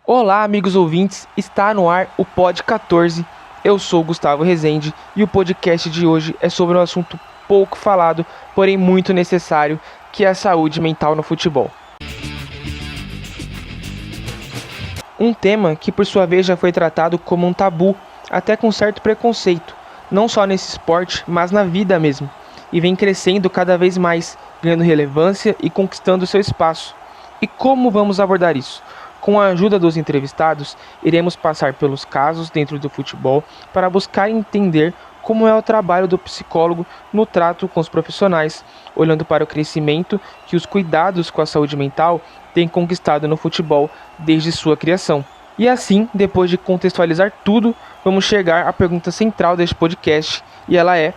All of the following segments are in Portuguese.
Olá, amigos ouvintes, está no ar o Pod 14. Eu sou o Gustavo Rezende e o podcast de hoje é sobre um assunto pouco falado, porém muito necessário, que é a saúde mental no futebol. Um tema que por sua vez já foi tratado como um tabu, até com certo preconceito, não só nesse esporte, mas na vida mesmo, e vem crescendo cada vez mais, ganhando relevância e conquistando seu espaço. E como vamos abordar isso? Com a ajuda dos entrevistados, iremos passar pelos casos dentro do futebol para buscar entender como é o trabalho do psicólogo no trato com os profissionais, olhando para o crescimento que os cuidados com a saúde mental têm conquistado no futebol desde sua criação. E assim, depois de contextualizar tudo, vamos chegar à pergunta central deste podcast, e ela é: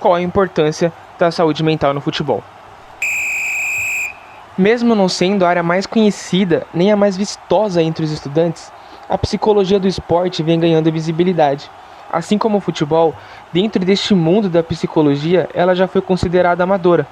qual a importância da saúde mental no futebol? Mesmo não sendo a área mais conhecida nem a mais vistosa entre os estudantes, a psicologia do esporte vem ganhando visibilidade. Assim como o futebol, dentro deste mundo da psicologia, ela já foi considerada amadora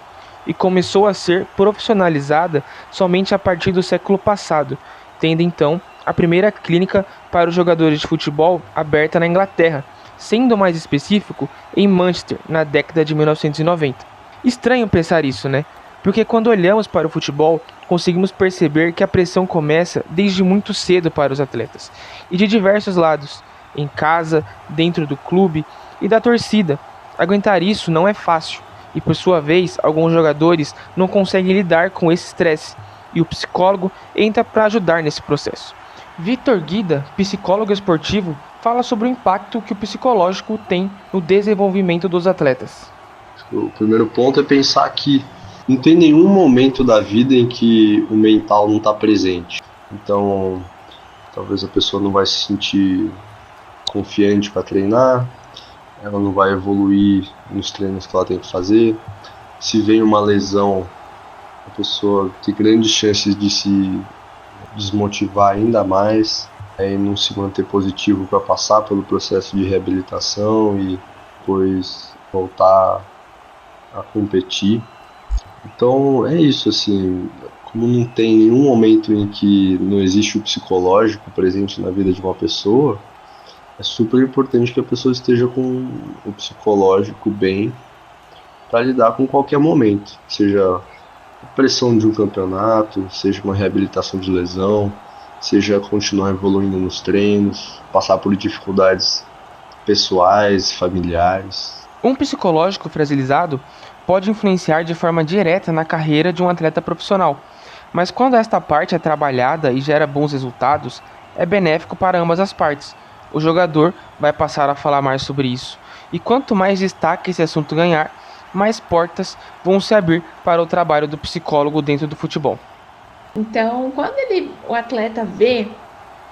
e começou a ser profissionalizada somente a partir do século passado, tendo então a primeira clínica para os jogadores de futebol aberta na Inglaterra, sendo mais específico em Manchester, na década de 1990. Estranho pensar isso, né? Porque quando olhamos para o futebol, conseguimos perceber que a pressão começa desde muito cedo para os atletas, e de diversos lados, em casa, dentro do clube e da torcida. Aguentar isso não é fácil, e por sua vez, alguns jogadores não conseguem lidar com esse estresse, e o psicólogo entra para ajudar nesse processo. Vitor Guida, psicólogo esportivo, fala sobre o impacto que o psicológico tem no desenvolvimento dos atletas. O primeiro ponto é pensar que não tem nenhum momento da vida em que o mental não está presente. Então, talvez a pessoa não vai se sentir confiante para treinar, ela não vai evoluir nos treinos que ela tem que fazer. Se vem uma lesão, a pessoa tem grandes chances de se desmotivar ainda mais, e não se manter positivo para passar pelo processo de reabilitação e depois voltar a competir. Então é isso, assim, como não tem nenhum momento em que não existe o psicológico presente na vida de uma pessoa, é super importante que a pessoa esteja com o psicológico bem para lidar com qualquer momento, seja a pressão de um campeonato, seja uma reabilitação de lesão, seja continuar evoluindo nos treinos, passar por dificuldades pessoais, familiares. Um psicológico fragilizado pode influenciar de forma direta na carreira de um atleta profissional, mas quando esta parte é trabalhada e gera bons resultados, é benéfico para ambas as partes. O jogador vai passar a falar mais sobre isso, e quanto mais destaque esse assunto ganhar, mais portas vão se abrir para o trabalho do psicólogo dentro do futebol. Então, quando o atleta vê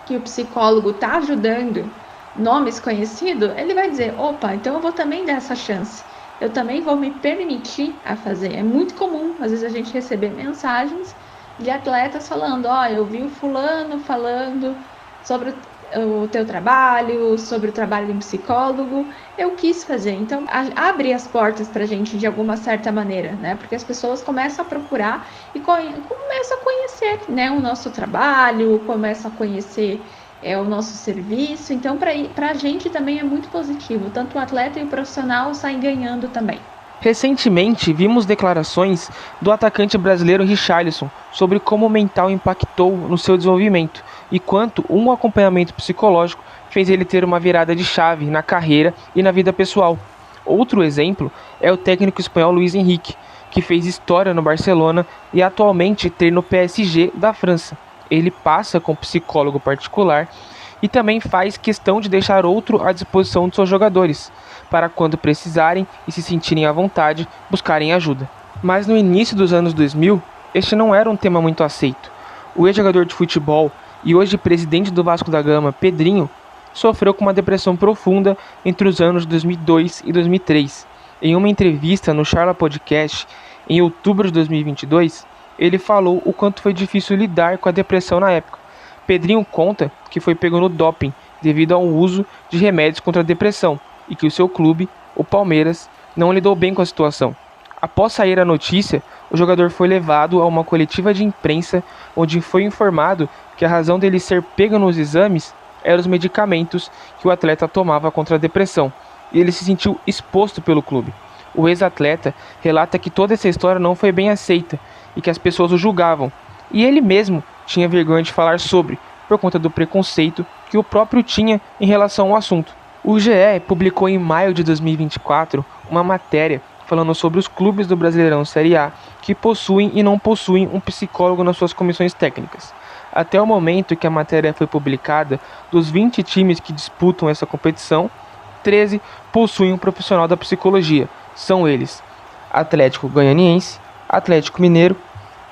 que o psicólogo está ajudando nomes conhecidos, ele vai dizer: opa, então eu vou também dar essa chance. Eu também vou me permitir a fazer. É muito comum, às vezes, a gente receber mensagens de atletas falando: eu vi o fulano falando sobre o teu trabalho, sobre o trabalho de um psicólogo, eu quis fazer. Então, abre as portas pra gente de alguma certa maneira, né? Porque as pessoas começam a procurar e começam a conhecer, né, o nosso trabalho, começam a conhecer o nosso serviço. Então, para a gente também é muito positivo. Tanto o atleta e o profissional saem ganhando também. Recentemente, vimos declarações do atacante brasileiro Richarlison sobre como o mental impactou no seu desenvolvimento e quanto um acompanhamento psicológico fez ele ter uma virada de chave na carreira e na vida pessoal. Outro exemplo é o técnico espanhol Luis Enrique, que fez história no Barcelona e atualmente treina no PSG da França. Ele passa com psicólogo particular e também faz questão de deixar outro à disposição de seus jogadores, para quando precisarem e se sentirem à vontade, buscarem ajuda. Mas no início dos anos 2000, este não era um tema muito aceito. O ex-jogador de futebol e hoje presidente do Vasco da Gama, Pedrinho, sofreu com uma depressão profunda entre os anos 2002 e 2003. Em uma entrevista no Charla Podcast, em outubro de 2022, ele falou o quanto foi difícil lidar com a depressão na época. Pedrinho conta que foi pego no doping devido ao uso de remédios contra a depressão e que o seu clube, o Palmeiras, não lidou bem com a situação. Após sair a notícia, o jogador foi levado a uma coletiva de imprensa onde foi informado que a razão dele ser pego nos exames eram os medicamentos que o atleta tomava contra a depressão, e ele se sentiu exposto pelo clube. O ex-atleta relata que toda essa história não foi bem aceita e que as pessoas o julgavam, e ele mesmo tinha vergonha de falar sobre, por conta do preconceito que o próprio tinha em relação ao assunto. O GE publicou em maio de 2024 uma matéria falando sobre os clubes do Brasileirão Série A que possuem e não possuem um psicólogo nas suas comissões técnicas. Até o momento que a matéria foi publicada, dos 20 times que disputam essa competição, 13 possuem um profissional da psicologia. São eles: Atlético Goianiense, Atlético Mineiro,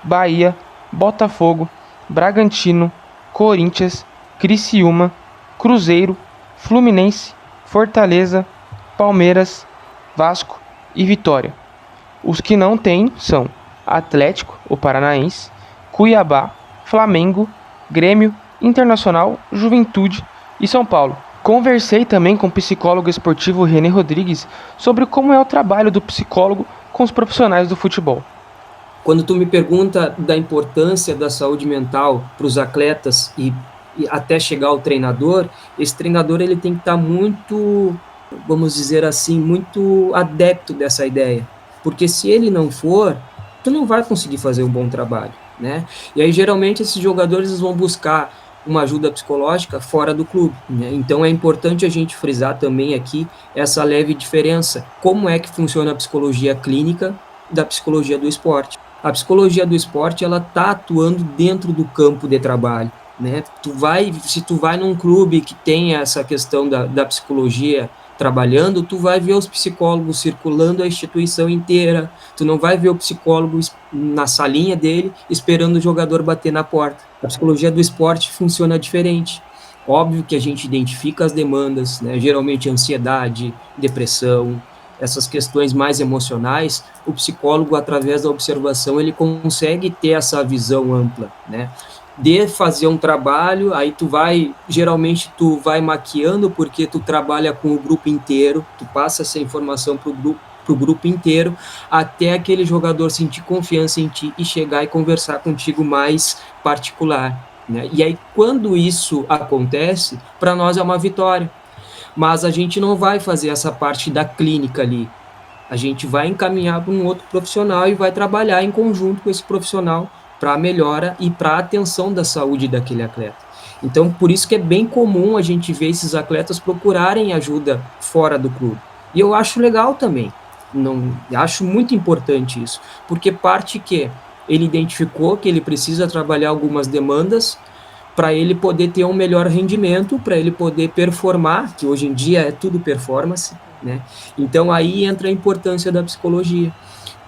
Bahia, Botafogo, Bragantino, Corinthians, Criciúma, Cruzeiro, Fluminense, Fortaleza, Palmeiras, Vasco e Vitória. Os que não têm são Atlético, o Paranaense, Cuiabá, Flamengo, Grêmio, Internacional, Juventude e São Paulo. Conversei também com o psicólogo esportivo René Rodrigues sobre como é o trabalho do psicólogo com os profissionais do futebol. Quando tu me pergunta da importância da saúde mental para os atletas e até chegar ao treinador, esse treinador ele tem que estar muito, vamos dizer assim, muito adepto dessa ideia. Porque se ele não for, tu não vai conseguir fazer um bom trabalho, né? E aí, geralmente, esses jogadores vão buscar uma ajuda psicológica fora do clube, né? Então, é importante a gente frisar também aqui essa leve diferença. Como é que funciona a psicologia clínica da psicologia do esporte? A psicologia do esporte, ela está atuando dentro do campo de trabalho, né? Se tu vai num clube que tem essa questão da psicologia trabalhando, tu vai ver os psicólogos circulando a instituição inteira, tu não vai ver o psicólogo na salinha dele esperando o jogador bater na porta. A psicologia do esporte funciona diferente. Óbvio que a gente identifica as demandas, né? Geralmente ansiedade, depressão, essas questões mais emocionais, o psicólogo, através da observação, ele consegue ter essa visão ampla, né? De fazer um trabalho, aí geralmente tu vai maquiando porque tu trabalha com o grupo inteiro, tu passa essa informação pro grupo inteiro, até aquele jogador sentir confiança em ti e chegar e conversar contigo mais particular, né? E aí, quando isso acontece, para nós é uma vitória. Mas a gente não vai fazer essa parte da clínica ali. A gente vai encaminhar para um outro profissional e vai trabalhar em conjunto com esse profissional para a melhora e para a atenção da saúde daquele atleta. Então, por isso que é bem comum a gente ver esses atletas procurarem ajuda fora do clube. E eu acho legal também. Acho muito importante isso, porque parte que ele identificou que ele precisa trabalhar algumas demandas para ele poder ter um melhor rendimento, para ele poder performar, que hoje em dia é tudo performance, né? Então aí entra a importância da psicologia.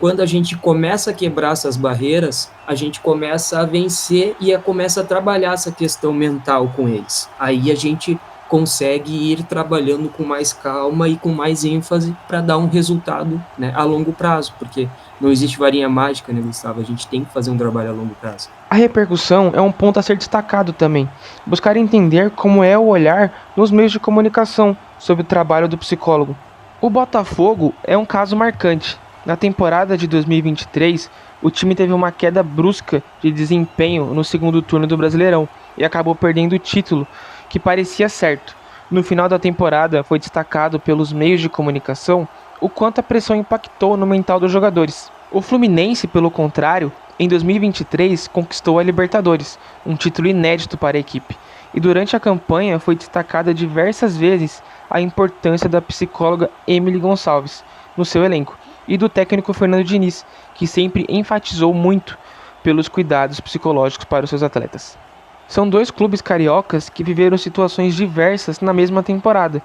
Quando a gente começa a quebrar essas barreiras, a gente começa a vencer e começa a trabalhar essa questão mental com eles. Aí a gente consegue ir trabalhando com mais calma e com mais ênfase para dar um resultado, né, a longo prazo, porque não existe varinha mágica, né, Gustavo? A gente tem que fazer um trabalho a longo prazo. A repercussão é um ponto a ser destacado também. Buscar entender como é o olhar nos meios de comunicação sobre o trabalho do psicólogo. O Botafogo é um caso marcante. Na temporada de 2023, o time teve uma queda brusca de desempenho no segundo turno do Brasileirão e acabou perdendo o título, que parecia certo. No final da temporada, foi destacado pelos meios de comunicação o quanto a pressão impactou no mental dos jogadores. O Fluminense, pelo contrário, em 2023 conquistou a Libertadores, um título inédito para a equipe. E durante a campanha foi destacada diversas vezes a importância da psicóloga Emily Gonçalves no seu elenco e do técnico Fernando Diniz, que sempre enfatizou muito pelos cuidados psicológicos para os seus atletas. São dois clubes cariocas que viveram situações diversas na mesma temporada,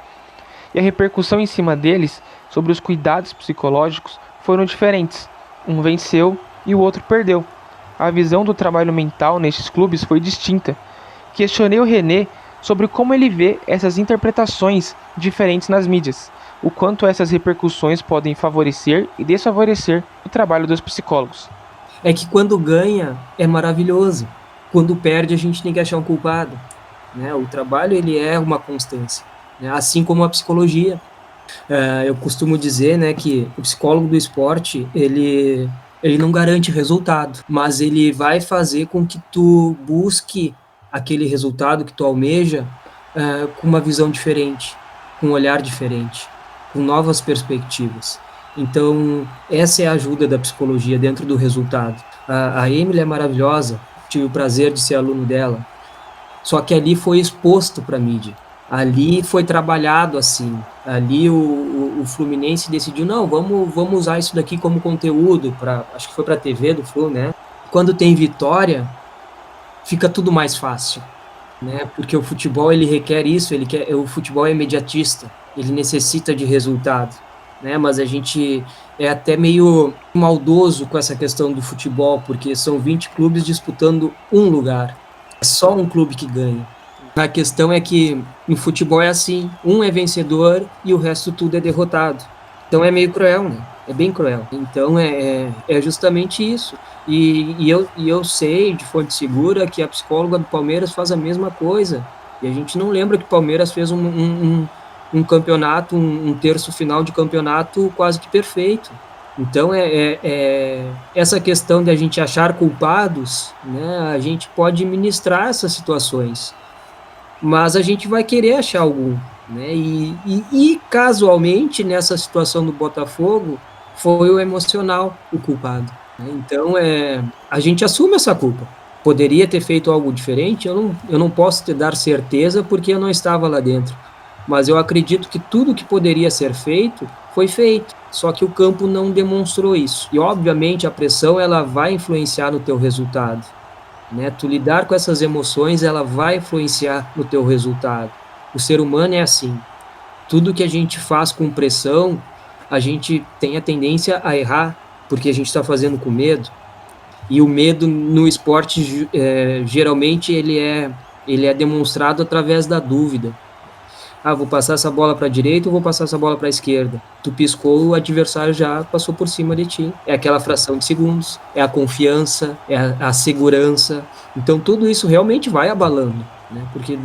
e a repercussão em cima deles sobre os cuidados psicológicos foram diferentes. Um venceu e o outro perdeu. A visão do trabalho mental nesses clubes foi distinta. Questionei o René sobre como ele vê essas interpretações diferentes nas mídias, o quanto essas repercussões podem favorecer e desfavorecer o trabalho dos psicólogos. É que quando ganha é maravilhoso, quando perde a gente tem que achar um culpado, né? O trabalho ele é uma constância, né? Assim como a psicologia. Eu costumo dizer, né, que o psicólogo do esporte ele não garante resultado, mas ele vai fazer com que tu busque aquele resultado que tu almeja com uma visão diferente, com um olhar diferente, com novas perspectivas. Então, essa é a ajuda da psicologia dentro do resultado. A Emily é maravilhosa, tive o prazer de ser aluno dela, só que ali foi exposto para a mídia. Ali foi trabalhado assim. Ali o Fluminense decidiu, não, vamos usar isso daqui como conteúdo, acho que foi para a TV do Flu, né? Quando tem vitória, fica tudo mais fácil, né? Porque o futebol ele requer isso, o futebol é imediatista, ele necessita de resultado, né? Mas a gente é até meio maldoso com essa questão do futebol, porque são 20 clubes disputando um lugar. É só um clube que ganha. A questão é que no futebol é assim, um é vencedor e o resto tudo é derrotado. Então é meio cruel, né? É bem cruel. Então é justamente isso. E eu sei de fonte segura que a psicóloga do Palmeiras faz a mesma coisa. E a gente não lembra que o Palmeiras fez um campeonato, um terço final de campeonato quase que perfeito. Então essa questão de a gente achar culpados, né? A gente pode ministrar essas situações, mas a gente vai querer achar algum, né? E casualmente, nessa situação do Botafogo, foi o emocional o culpado, né? Então, a gente assume essa culpa. Poderia ter feito algo diferente? Eu não posso te dar certeza porque eu não estava lá dentro. Mas eu acredito que tudo que poderia ser feito, foi feito. Só que o campo não demonstrou isso. E, obviamente, a pressão ela vai influenciar no teu resultado, né? Tu lidar com essas emoções, ela vai influenciar no teu resultado. O ser humano é assim. Tudo que a gente faz com pressão, a gente tem a tendência a errar, porque a gente está fazendo com medo. E o medo no esporte, geralmente, ele é demonstrado através da dúvida. Vou passar essa bola para a direita ou vou passar essa bola para a esquerda? Tu piscou, o adversário já passou por cima de ti. É aquela fração de segundos, é a confiança, é a segurança. Então, tudo isso realmente vai abalando, né? Porque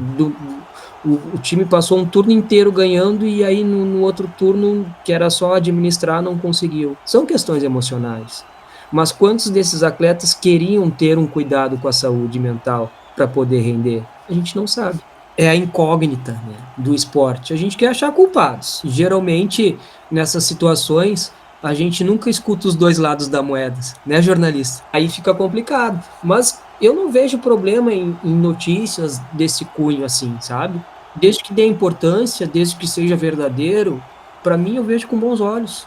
o time passou um turno inteiro ganhando e aí no outro turno, que era só administrar, não conseguiu. São questões emocionais. Mas quantos desses atletas queriam ter um cuidado com a saúde mental para poder render? A gente não sabe. É a incógnita, né, do esporte. A gente quer achar culpados. Geralmente, nessas situações, a gente nunca escuta os dois lados da moeda, né, jornalista? Aí fica complicado. Mas eu não vejo problema em notícias desse cunho assim, sabe? Desde que dê importância, desde que seja verdadeiro, para mim eu vejo com bons olhos.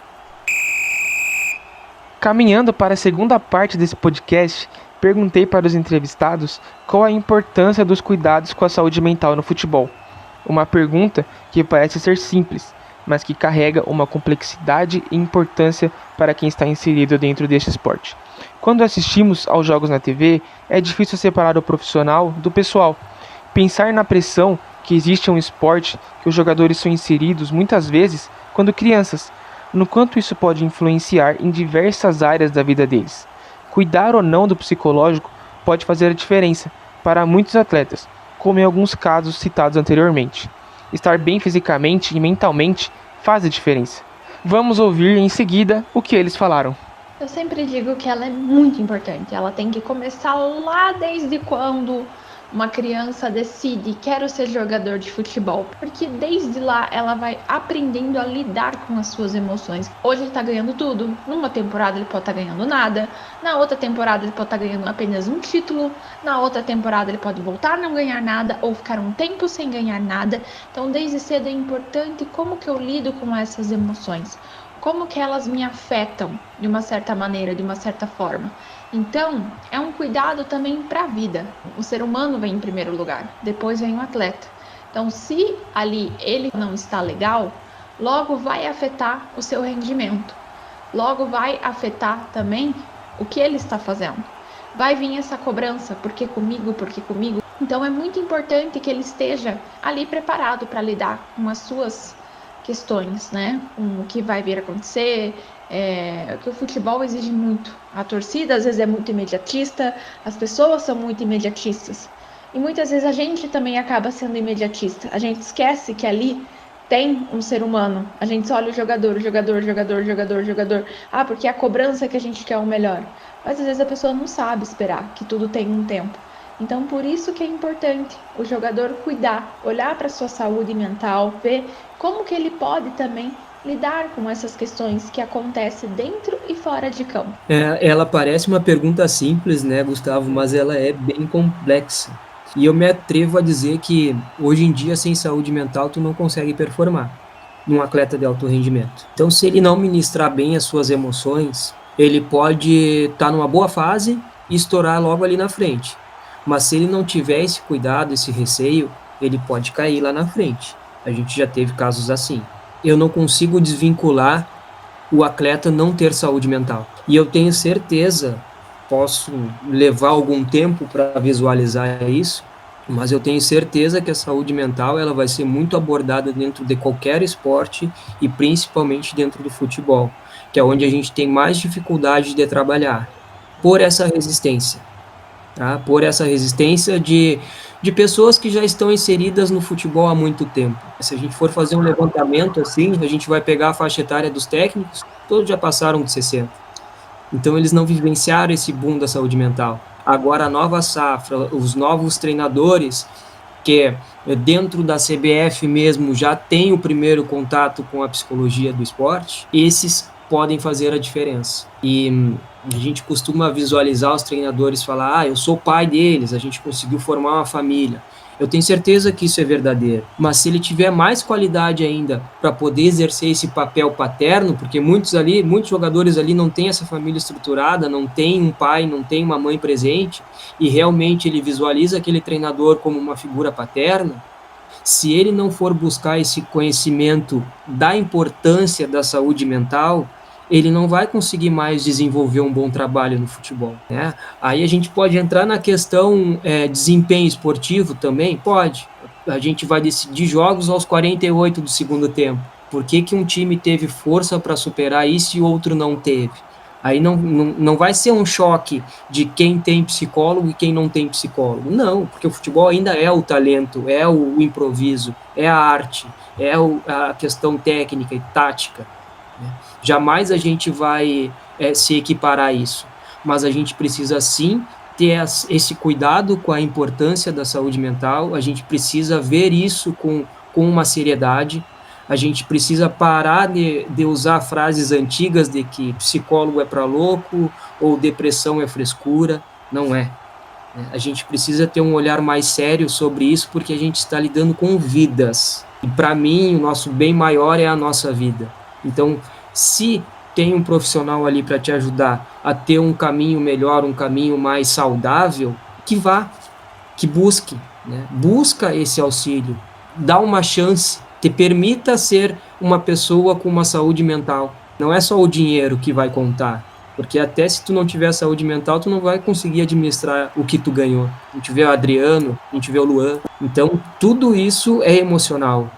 Caminhando para a segunda parte desse podcast, perguntei para os entrevistados qual a importância dos cuidados com a saúde mental no futebol. Uma pergunta que parece ser simples, mas que carrega uma complexidade e importância para quem está inserido dentro deste esporte. Quando assistimos aos jogos na TV, é difícil separar o profissional do pessoal. Pensar na pressão que existe em um esporte que os jogadores são inseridos muitas vezes quando crianças, no quanto isso pode influenciar em diversas áreas da vida deles. Cuidar ou não do psicológico pode fazer a diferença para muitos atletas, como em alguns casos citados anteriormente. Estar bem fisicamente e mentalmente faz a diferença. Vamos ouvir em seguida o que eles falaram. Eu sempre digo que ela é muito importante. Ela tem que começar lá desde quando uma criança decide, quero ser jogador de futebol, porque desde lá ela vai aprendendo a lidar com as suas emoções. Hoje ele tá ganhando tudo, numa temporada ele pode estar ganhando nada, na outra temporada ele pode estar ganhando apenas um título, na outra temporada ele pode voltar a não ganhar nada ou ficar um tempo sem ganhar nada. Então desde cedo é importante como que eu lido com essas emoções, como que elas me afetam de uma certa maneira, de uma certa forma. Então, é um cuidado também para a vida. O ser humano vem em primeiro lugar, depois vem o atleta. Então, se ali ele não está legal, logo vai afetar o seu rendimento. Logo vai afetar também o que ele está fazendo. Vai vir essa cobrança, por que comigo, por que comigo? Então, é muito importante que ele esteja ali preparado para lidar com as suas questões, né? O que vai vir a acontecer, que o futebol exige muito. A torcida às vezes é muito imediatista, as pessoas são muito imediatistas. E muitas vezes a gente também acaba sendo imediatista. A gente esquece que ali tem um ser humano. A gente só olha o jogador. Porque é a cobrança que a gente quer o melhor. Mas às vezes a pessoa não sabe esperar, que tudo tem um tempo. Então, por isso que é importante o jogador cuidar, olhar para a sua saúde mental, ver como que ele pode também lidar com essas questões que acontecem dentro e fora de campo. Ela parece uma pergunta simples, né, Gustavo, mas ela é bem complexa. E eu me atrevo a dizer que hoje em dia, sem saúde mental, tu não consegue performar num atleta de alto rendimento. Então, se ele não ministrar bem as suas emoções, ele pode estar numa boa fase e estourar logo ali na frente. Mas se ele não tiver esse cuidado, esse receio, ele pode cair lá na frente. A gente já teve casos assim. Eu não consigo desvincular o atleta não ter saúde mental. E eu tenho certeza, posso levar algum tempo para visualizar isso, mas eu tenho certeza que a saúde mental ela vai ser muito abordada dentro de qualquer esporte e principalmente dentro do futebol, que é onde a gente tem mais dificuldade de trabalhar, por essa resistência. Tá? Por essa resistência de pessoas que já estão inseridas no futebol há muito tempo. Se a gente for fazer um levantamento assim, a gente vai pegar a faixa etária dos técnicos, todos já passaram de 60. Então eles não vivenciaram esse boom da saúde mental. Agora a nova safra, os novos treinadores, que dentro da CBF mesmo já tem o primeiro contato com a psicologia do esporte, esses podem fazer a diferença. E a gente costuma visualizar os treinadores falar, eu sou pai deles, a gente conseguiu formar uma família. Eu tenho certeza que isso é verdadeiro, mas se ele tiver mais qualidade ainda para poder exercer esse papel paterno, porque muitos jogadores ali não têm essa família estruturada, não tem um pai, não tem uma mãe presente, e realmente ele visualiza aquele treinador como uma figura paterna, se ele não for buscar esse conhecimento da importância da saúde mental, ele não vai conseguir mais desenvolver um bom trabalho no futebol, né? Aí a gente pode entrar na questão desempenho esportivo também? Pode. A gente vai decidir jogos aos 48 do segundo tempo. Por que um time teve força para superar isso e outro não teve? Aí não vai ser um choque de quem tem psicólogo e quem não tem psicólogo. Não, porque o futebol ainda é o talento, é o improviso, é a arte, é a questão técnica e tática. Jamais a gente vai se equiparar a isso, mas a gente precisa sim ter esse cuidado com a importância da saúde mental, a gente precisa ver isso com uma seriedade, a gente precisa parar de usar frases antigas de que psicólogo é para louco ou depressão é frescura, não é. A gente precisa ter um olhar mais sério sobre isso porque a gente está lidando com vidas, e para mim o nosso bem maior é a nossa vida. Então, se tem um profissional ali para te ajudar a ter um caminho melhor, um caminho mais saudável, que vá, que busque, né? Busca esse auxílio, dá uma chance, te permita ser uma pessoa com uma saúde mental. Não é só o dinheiro que vai contar, porque até se tu não tiver saúde mental, tu não vai conseguir administrar o que tu ganhou. A gente vê o Adriano, a gente vê o Luan. Então, tudo isso é emocional.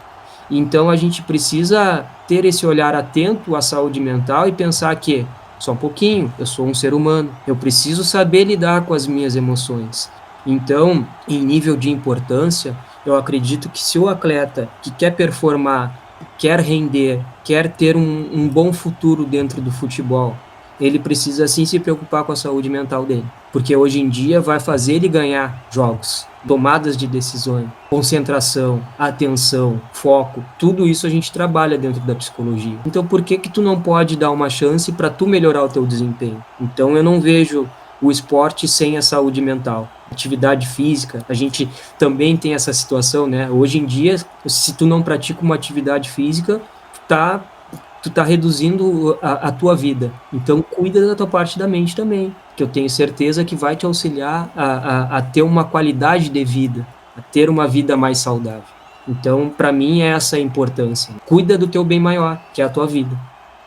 Então a gente precisa ter esse olhar atento à saúde mental e pensar que, só um pouquinho, eu sou um ser humano, eu preciso saber lidar com as minhas emoções. Então, em nível de importância, eu acredito que se o atleta que quer performar, quer render, quer ter um bom futuro dentro do futebol, ele precisa sim se preocupar com a saúde mental dele, porque hoje em dia vai fazer ele ganhar jogos, tomadas de decisões, concentração, atenção, foco, tudo isso a gente trabalha dentro da psicologia. Então por que tu não pode dar uma chance para tu melhorar o teu desempenho? Então eu não vejo o esporte sem a saúde mental. Atividade física, a gente também tem essa situação, né? Hoje em dia, se tu não pratica uma atividade física, tu tá reduzindo a tua vida. Então, cuida da tua parte da mente também, que eu tenho certeza que vai te auxiliar a ter uma qualidade de vida, a ter uma vida mais saudável. Então, para mim, é essa a importância. Cuida do teu bem maior, que é a tua vida.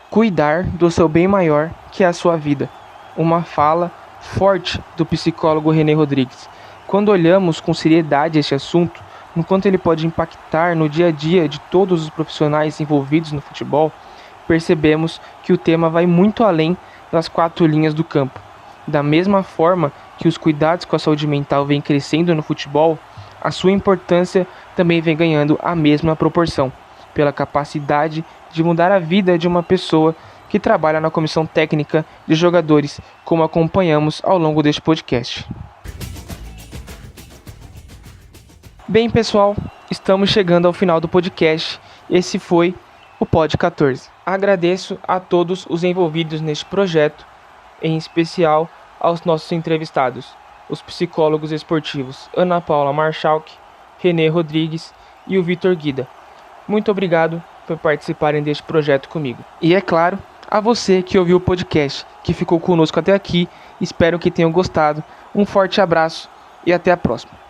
Cuidar do seu bem maior, que é a sua vida. Uma fala forte do psicólogo René Rodrigues. Quando olhamos com seriedade este assunto, no quanto ele pode impactar no dia a dia de todos os profissionais envolvidos no futebol, percebemos que o tema vai muito além das 4 linhas do campo. Da mesma forma que os cuidados com a saúde mental vêm crescendo no futebol, a sua importância também vem ganhando a mesma proporção, pela capacidade de mudar a vida de uma pessoa que trabalha na comissão técnica de jogadores, como acompanhamos ao longo deste podcast. Bem, pessoal, estamos chegando ao final do podcast. Esse foi o Pod 14. Agradeço a todos os envolvidos neste projeto, em especial aos nossos entrevistados, os psicólogos esportivos Ana Paula Marchalk, Renê Rodrigues e o Vitor Guida. Muito obrigado por participarem deste projeto comigo. E é claro, a você que ouviu o podcast, que ficou conosco até aqui, espero que tenham gostado. Um forte abraço e até a próxima.